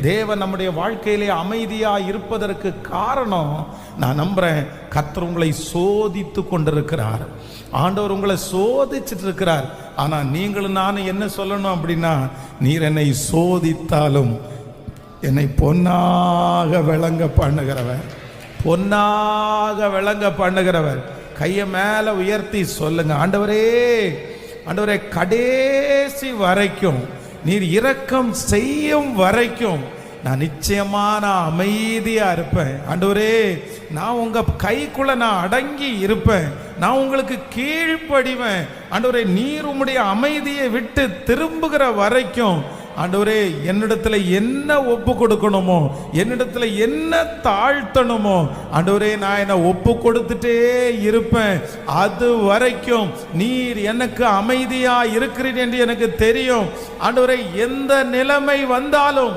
தேவன் நம்முடைய வாழ்க்கையிலே அமைதியாக இருப்பதற்கு காரணம், நான் நம்புறேன், கர்த்தர் உங்களை சோதித்து கொண்டிருக்கிறார். ஆண்டவர் உங்களை சோதிச்சுட்டு இருக்கிறார். ஆனால் நீங்களும் நானும் என்ன சொல்லணும் அப்படின்னா, நீர் என்னை சோதித்தாலும் என்னை பொன்னாக விளங்க பண்ணுகிறவர், பொன்னாக விளங்க பண்ணுகிறவர். கையை மேலே உயர்த்தி சொல்லுங்க, ஆண்டவரே, ஆண்டவரே, கடைசி வரைக்கும் நீர் இரக்கம் செய்யும் வரைக்கும் நான் நிச்சயமான அமைதியா இருப்பேன். ஆண்டவரே, நான் உங்க கைக்குள்ள நான் அடங்கி இருப்பேன், நான் உங்களுக்கு கீழ்ப்படிவேன். ஆண்டவரே, நீர் உம்முடைய அமைதியை விட்டு திரும்புகிற வரைக்கும் ஆண்டவரே, என்னிடத்துல என்ன ஒப்பு கொடுக்கணுமோ, என்னிடத்துல என்ன தாழ்த்தணுமோ, ஆண்டவரே, நான் என்ன ஒப்பு கொடுத்துட்டே இருப்பேன். அது வரைக்கும் நீர் எனக்கு அமைதியா இருக்கிறீர் என்று எனக்கு தெரியும். ஆண்டவரே, எந்த நிலைமை வந்தாலும்